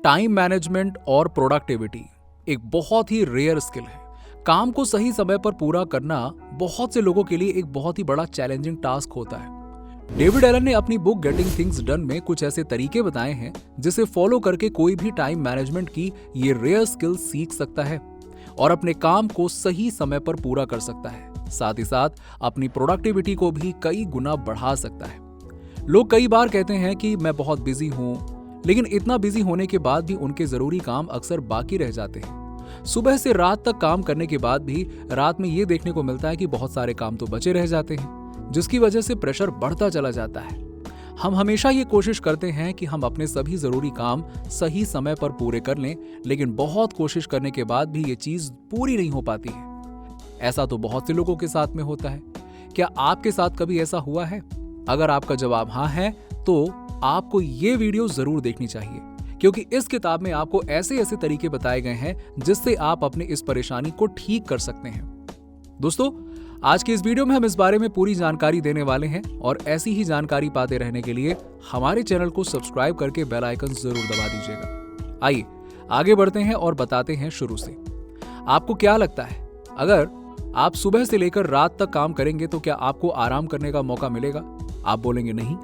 Time management और productivity एक बहुत ही रेयर स्किल है। काम को सही समय पर पूरा करना बहुत से लोगों के लिए एक बहुत ही बड़ा चैलेंजिंग टास्क होता है। डेविड एलन ने अपनी बुक गेटिंग थिंग्स डन में कुछ ऐसे तरीके बताए हैं जिसे फॉलो करके कोई भी टाइम मैनेजमेंट की ये रेयर स्किल सीख सकता है और अपने काम को सही समय पर पूरा कर सकता है। साथ ही साथ अपनी प्रोडक्टिविटी को भी कई गुना बढ़ा सकता है। लोग कई बार कहते हैं कि मैं बहुत बिजी हूं, लेकिन इतना बिजी होने के बाद भी उनके जरूरी काम अक्सर बाकी रह जाते हैं। सुबह से रात तक काम करने के बाद भी रात में ये देखने को मिलता है कि बहुत सारे काम तो बचे रह जाते हैं, जिसकी वजह से प्रेशर बढ़ता चला जाता है। हम हमेशा ये कोशिश करते हैं कि हम अपने सभी जरूरी काम सही समय पर पूरे कर लें, लेकिन बहुत कोशिश करने के बाद भी ये चीज पूरी नहीं हो पाती है। ऐसा तो बहुत से लोगों के साथ में होता है। क्या आपके साथ कभी ऐसा हुआ है? अगर आपका जवाब हाँ है तो आपको ये वीडियो जरूर देखनी चाहिए, क्योंकि इस किताब में आपको ऐसे ऐसे तरीके बताए गए हैं जिससे आप अपने इस परेशानी को ठीक कर सकते हैं। दोस्तों, आज के इस वीडियो में हम इस बारे में पूरी जानकारी देने वाले हैं और ऐसी ही जानकारी पाते रहने के लिए हमारे चैनल को सब्सक्राइब करके बेल आइकन जरूर दबा दीजिएगा। आइए आगे बढ़ते हैं और बताते हैं शुरू से। आपको क्या लगता है, अगर आप सुबह से लेकर रात तक काम करेंगे तो क्या आपको आराम करने का मौका मिलेगा? आप बोलेंगे नहीं,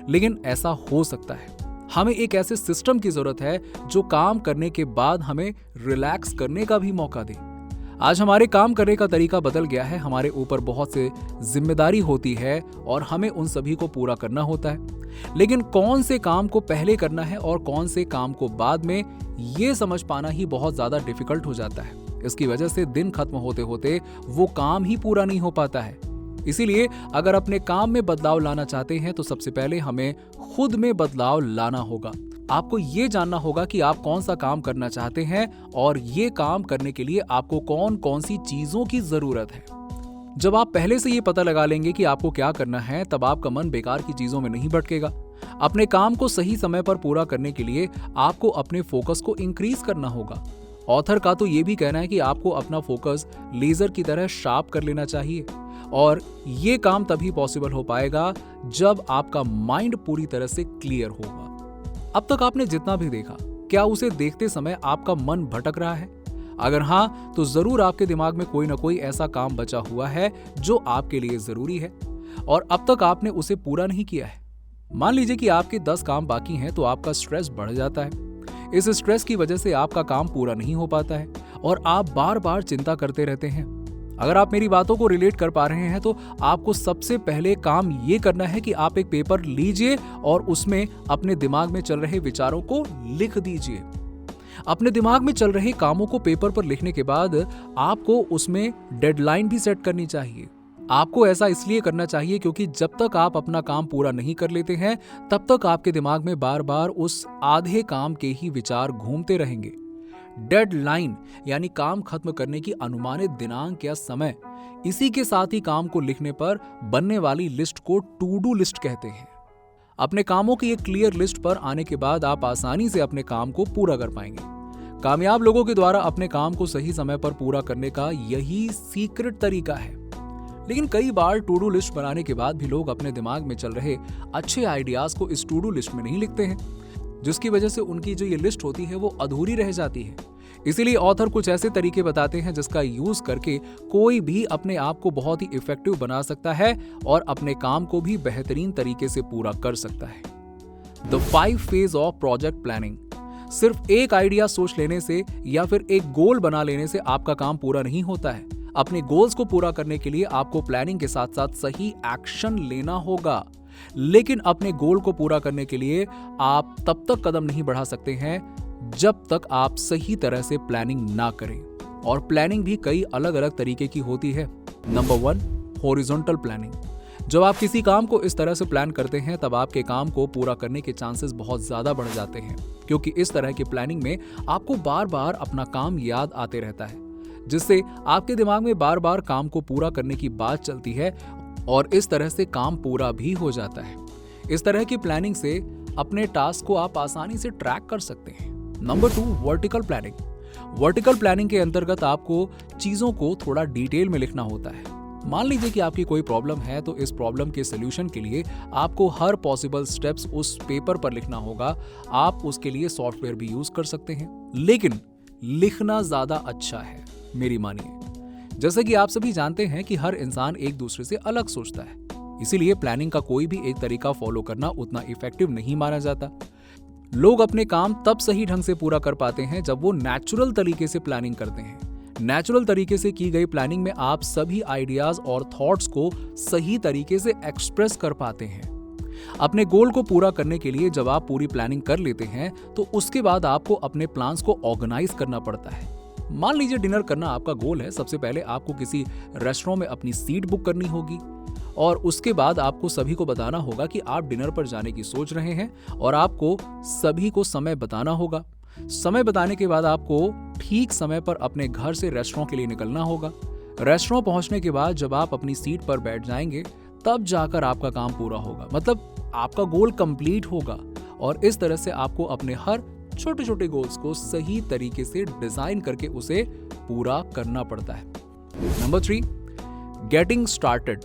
लेकिन ऐसा हो सकता है। हमें एक ऐसे सिस्टम की जरूरत है जो काम करने के बाद हमें रिलैक्स करने का भी मौका दे। आज हमारे काम करने का तरीका बदल गया है। हमारे ऊपर बहुत से जिम्मेदारी होती है और हमें उन सभी को पूरा करना होता है, लेकिन कौन से काम को पहले करना है और कौन से काम को बाद में, ये समझ पाना ही बहुत ज्यादा डिफिकल्ट हो जाता है। इसकी वजह से दिन खत्म होते होते वो काम ही पूरा नहीं हो पाता है। इसीलिए अगर अपने काम में बदलाव लाना चाहते हैं तो सबसे पहले हमें खुद में बदलाव लाना होगा। आपको ये जानना होगा कि आप कौन सा काम करना चाहते हैं और ये काम करने के लिए आपको कौन कौन सी चीजों की जरूरत है। जब आप पहले से ये पता लगा लेंगे कि आपको क्या करना है, तब आपका मन बेकार की चीजों में नहीं भटकेगा। अपने काम को सही समय पर पूरा करने के लिए आपको अपने फोकस को इंक्रीज करना होगा। ऑथर का तो ये भी कहना है कि आपको अपना फोकस लेजर की तरह शार्प कर लेना चाहिए, और ये काम तभी पॉसिबल हो पाएगा जब आपका माइंड पूरी तरह से क्लियर होगा। अब तक आपने जितना भी देखा, क्या उसे देखते समय आपका मन भटक रहा है? अगर हाँ, तो जरूर आपके दिमाग में कोई ना कोई ऐसा काम बचा हुआ है जो आपके लिए जरूरी है और अब तक आपने उसे पूरा नहीं किया है। मान लीजिए कि आपके 10 काम बाकी हैं, तो आपका स्ट्रेस बढ़ जाता है। इस स्ट्रेस की वजह से आपका काम पूरा नहीं हो पाता है और आप बार बार चिंता करते रहते हैं। अगर आप मेरी बातों को रिलेट कर पा रहे हैं तो आपको सबसे पहले काम ये करना है कि आप एक पेपर लीजिए और उसमें अपने दिमाग में चल रहे विचारों को लिख दीजिए। अपने दिमाग में चल रहे कामों को पेपर पर लिखने के बाद आपको उसमें डेडलाइन भी सेट करनी चाहिए। आपको ऐसा इसलिए करना चाहिए क्योंकि जब तक आप अपना काम पूरा नहीं कर लेते हैं, तब तक आपके दिमाग में बार बार उस आधे काम के ही विचार घूमते रहेंगे। डेडलाइन यानी काम खत्म करने की अनुमानित दिनांक या समय, इसी के साथ ही काम को लिखने पर बनने वाली लिस्ट को टू डू लिस्ट कहते हैं। अपने कामों की एक क्लियर लिस्ट पर आने के बाद आप आसानी से अपने काम को पूरा कर पाएंगे। कामयाब लोगों के द्वारा अपने काम को सही समय पर पूरा करने का यही सीक्रेट तरीका है। लेकिन कई बार टू डू लिस्ट बनाने के बाद भी लोग अपने दिमाग में चल रहे अच्छे आइडियाज को इस टू डू लिस्ट में नहीं लिखते हैं, जिसकी वजह से उनकी जो ये लिस्ट होती है वो अधूरी रह जाती है। इसीलिए ऑथर कुछ ऐसे तरीके बताते हैं जिसका यूज करके कोई भी अपने आप को बहुत ही इफेक्टिव बना सकता है और अपने काम को भी बेहतरीन तरीके से पूरा कर सकता है। The 5 phase of project planning. सिर्फ एक आइडिया सोच लेने से या फिर एक गोल बना लेने से आपका काम पूरा नहीं होता है। अपने गोल्स को पूरा करने के लिए आपको प्लानिंग के साथ साथ सही एक्शन लेना होगा। लेकिन अपने गोल को पूरा करने के लिए आप तब तक कदम नहीं बढ़ा सकते हैं जब तक आप सही तरह से प्लानिंग ना करें, और प्लानिंग भी कई अलग अलग तरीके की होती है। Number 1, horizontal planning. जब आप किसी काम को इस तरह से प्लान करते हैं तब आपके काम को पूरा करने के चांसेस बहुत ज्यादा बढ़ जाते हैं, क्योंकि इस तरह की प्लानिंग में आपको बार बार अपना काम याद आते रहता है, जिससे आपके दिमाग में बार बार काम को पूरा करने की बात चलती है और इस तरह से काम पूरा भी हो जाता है। इस तरह की प्लानिंग से अपने टास्क को आप आसानी से ट्रैक कर सकते हैं। Number 2, vertical planning. Vertical planning के अंतर्गत आपको चीजों को थोड़ा डिटेल में लिखना होता है। मान लीजिए कि आपकी कोई प्रॉब्लम है, तो इस प्रॉब्लम के सोल्यूशन के लिए आपको हर पॉसिबल स्टेप्स उस पेपर पर लिखना होगा। आप उसके लिए सॉफ्टवेयर भी यूज कर सकते हैं, लेकिन लिखना ज्यादा अच्छा है, मेरी मानिए। जैसे कि आप सभी जानते हैं कि हर इंसान एक दूसरे से अलग सोचता है, इसीलिए प्लानिंग का कोई भी एक तरीका फॉलो करना उतना इफेक्टिव नहीं माना जाता। लोग अपने काम तब सही ढंग से पूरा कर पाते हैं जब वो नेचुरल तरीके से प्लानिंग करते हैं। नेचुरल तरीके से की गई प्लानिंग में आप सभी आइडियाज और थॉट्स को सही तरीके से एक्सप्रेस कर पाते हैं। अपने गोल को पूरा करने के लिए जब आप पूरी प्लानिंग कर लेते हैं, तो उसके बाद आपको अपने प्लान्स को ऑर्गेनाइज करना पड़ता है। मान लीजिए डिनर करना आपका गोल है। सबसे पहले आपको किसी रेस्टोरेंट में अपनी सीट बुक करनी होगी और उसके बाद आपको सभी को बताना होगा कि आप डिनर पर जाने की सोच रहे हैं और आपको सभी को समय बताना होगा। समय बताने के बाद आपको ठीक समय पर अपने घर से रेस्टोरेंट के लिए निकलना होगा। रेस्टोरेंट पहुंचने के बाद जब आप अपनी सीट पर बैठ जाएंगे, तब जाकर आपका काम पूरा होगा, मतलब आपका गोल कंप्लीट होगा। और इस तरह से आपको अपने हर छोटे छोटे गोल्स को सही तरीके से डिजाइन करके उसे पूरा करना पड़ता है। Number 3, getting started,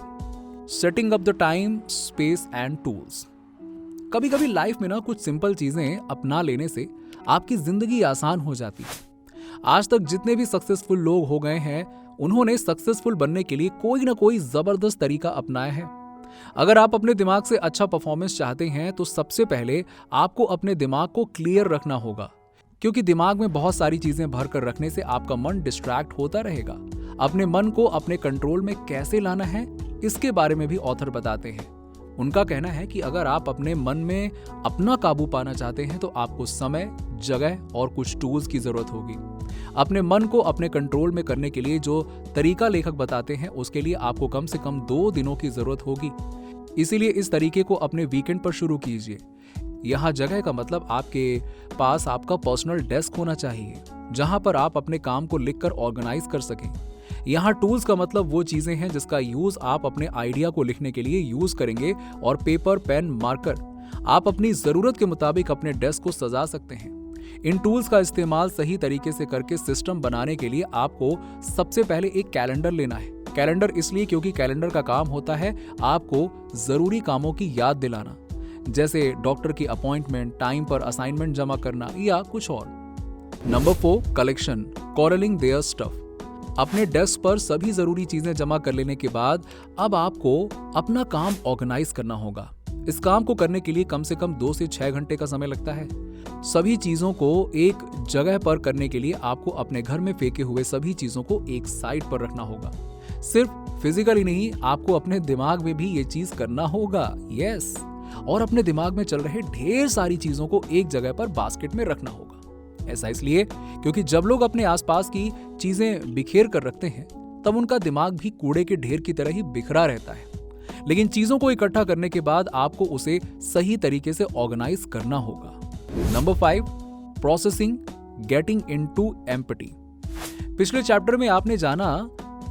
setting up the time, space and tools. कभी कभी लाइफ में कुछ सिंपल चीजें अपना लेने से आपकी जिंदगी आसान हो जाती है। आज तक जितने भी सक्सेसफुल लोग हो गए हैं, उन्होंने सक्सेसफुल बनने के लिए कोई ना कोई जबरदस्त तरीका अपनाया है। अगर आप अपने दिमाग से अच्छा परफॉर्मेंस चाहते हैं, तो सबसे पहले आपको अपने दिमाग को क्लियर रखना होगा, क्योंकि दिमाग में बहुत सारी चीजें भर कर रखने से आपका मन डिस्ट्रैक्ट होता रहेगा। अपने मन को अपने कंट्रोल में कैसे लाना है, इसके बारे में भी ऑथर बताते हैं। उनका कहना है कि अगर आप अपने मन में अपना काबू पाना चाहते हैं, तो आपको समय, जगह और कुछ टूल्स की जरूरत होगी। अपने मन को अपने कंट्रोल में करने के लिए जो तरीका लेखक बताते हैं, उसके लिए आपको कम से कम 2 दिनों की जरूरत होगी। इसीलिए इस तरीके को अपने वीकेंड पर शुरू कीजिए। यहाँ जगह का मतलब आपके पास आपका पर्सनल डेस्क होना चाहिए, जहां पर आप अपने काम को लिखकर ऑर्गेनाइज कर सकें। यहाँ टूल्स का मतलब वो चीजें हैं जिसका यूज आप अपने आइडिया को लिखने के लिए यूज करेंगे, और पेपर, पेन, मार्कर। आप अपनी जरूरत के मुताबिक अपने डेस्क को सजा सकते हैं। इन टूल्स का इस्तेमाल सही तरीके से करके सिस्टम बनाने के लिए आपको सबसे पहले एक कैलेंडर लेना है। कैलेंडर इसलिए क्योंकि कैलेंडर का काम होता है आपको जरूरी कामों की याद दिलाना, जैसे डॉक्टर की अपॉइंटमेंट, टाइम पर असाइनमेंट जमा करना या कुछ और। Number 4, collection, quarrelling their stuff. अपने डेस्क पर सभी जरूरी चीजें जमा कर लेने के बाद अब आपको अपना काम ऑर्गेनाइज करना होगा। इस काम को करने के लिए कम से कम 2 से 6 घंटे का समय लगता है। सभी चीजों को एक जगह पर करने के लिए आपको अपने घर में फेंके हुए सभी चीजों को एक साइड पर रखना होगा। सिर्फ फिजिकली नहीं, आपको अपने दिमाग में भी ये चीज करना होगा। यस, और अपने दिमाग में चल रहे ढेर सारी चीजों को एक जगह पर बास्केट में रखना होगा। ऐसा इसलिए क्योंकि जब लोग अपने आसपास की चीजें बिखेर कर रखते हैं, तब उनका दिमाग भी कूड़े के ढेर की तरह ही बिखरा रहता है। लेकिन चीजों को इकट्ठा करने के बाद आपको उसे सही तरीके से ऑर्गेनाइज करना होगा। Number 5, processing, getting into empathy. पिछले चैप्टर में आपने जाना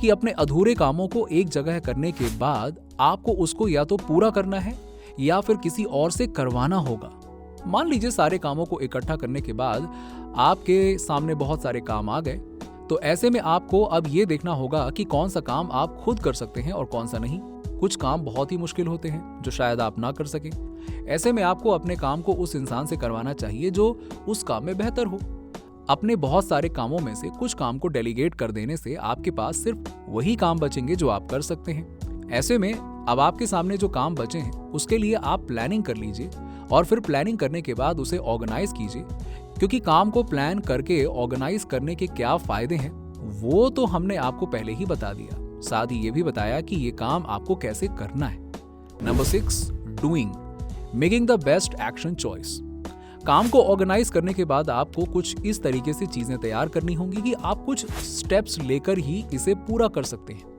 कि अपने अधूरे कामों को एक जगह करने के बाद आपको उसको या तो पूरा करना है या फिर किसी और से करवाना होगा। मान लीजिए सारे कामों को इकट्ठा करने के बाद आपके सामने बहुत सारे काम आ गए, तो ऐसे में आपको अब ये देखना होगा कि कौन सा काम आप खुद कर सकते हैं और कौन सा नहीं। कुछ काम बहुत ही मुश्किल होते हैं जो शायद आप ना कर सकें। ऐसे में आपको अपने काम को उस इंसान से करवाना चाहिए जो उस काम में बेहतर हो। अपने बहुत सारे कामों में से कुछ काम को डेलीगेट कर देने से आपके पास सिर्फ वही काम बचेंगे जो आप कर सकते हैं। ऐसे में अब आपके सामने जो काम बचे हैं, उसके लिए आप प्लानिंग कर लीजिए और फिर प्लानिंग करने के बाद उसे ऑर्गेनाइज कीजिए। क्योंकि काम को प्लान करके ऑर्गेनाइज करने के क्या फायदे हैं, वो तो हमने आपको पहले ही बता दिया। साथ ही ये भी बताया कि ये काम आपको कैसे करना है। Number 6, doing, making the best action choice. काम को ऑर्गेनाइज करने के बाद आपको कुछ इस तरीके से चीजें तैयार करनी होंगी कि आप कुछ स्टेप्स लेकर ही इसे पूरा कर सकते हैं।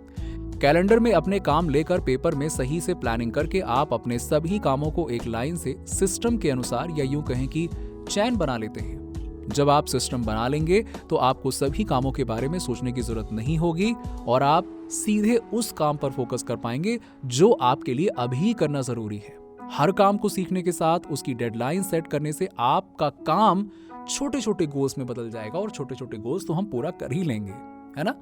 कैलेंडर में अपने काम लेकर पेपर में सही से प्लानिंग करके आप अपने सभी कामों को एक लाइन से सिस्टम के अनुसार, या यूं कहें कि चैन बना लेते हैं। जब आप सिस्टम बना लेंगे तो आपको सभी कामों के बारे में सोचने की जरूरत नहीं होगी और आप सीधे उस काम पर फोकस कर पाएंगे जो आपके लिए अभी करना जरूरी है। हर काम को सीखने के साथ उसकी डेडलाइन सेट करने से आपका काम छोटे छोटे गोल्स में बदल जाएगा और छोटे छोटे गोल्स तो हम पूरा कर ही लेंगे, है ना।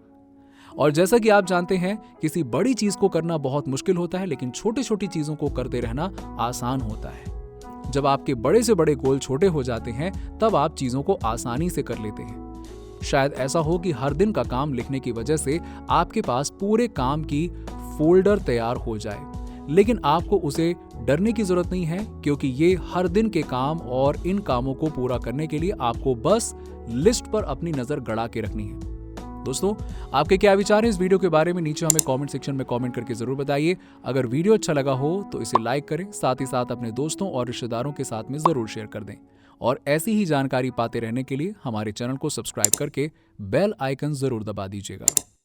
और जैसा कि आप जानते हैं, किसी बड़ी चीज को करना बहुत मुश्किल होता है, लेकिन छोटी छोटी चीजों को करते रहना आसान होता है। जब आपके बड़े से बड़े गोल छोटे हो जाते हैं, तब आप चीजों को आसानी से कर लेते हैं। शायद ऐसा हो कि हर दिन का काम लिखने की वजह से आपके पास पूरे काम की फोल्डर तैयार हो जाए, लेकिन आपको उसे डरने की जरूरत नहीं है, क्योंकि ये हर दिन के काम और इन कामों को पूरा करने के लिए आपको बस लिस्ट पर अपनी नजर गड़ा के रखनी है। दोस्तों, आपके क्या विचार हैं इस वीडियो के बारे में? नीचे हमें कमेंट सेक्शन में कमेंट करके जरूर बताइए। अगर वीडियो अच्छा लगा हो तो इसे लाइक करें, साथ ही साथ अपने दोस्तों और रिश्तेदारों के साथ में जरूर शेयर कर दें। और ऐसी ही जानकारी पाते रहने के लिए हमारे चैनल को सब्सक्राइब करके बेल आइकन जरूर दबा दीजिएगा।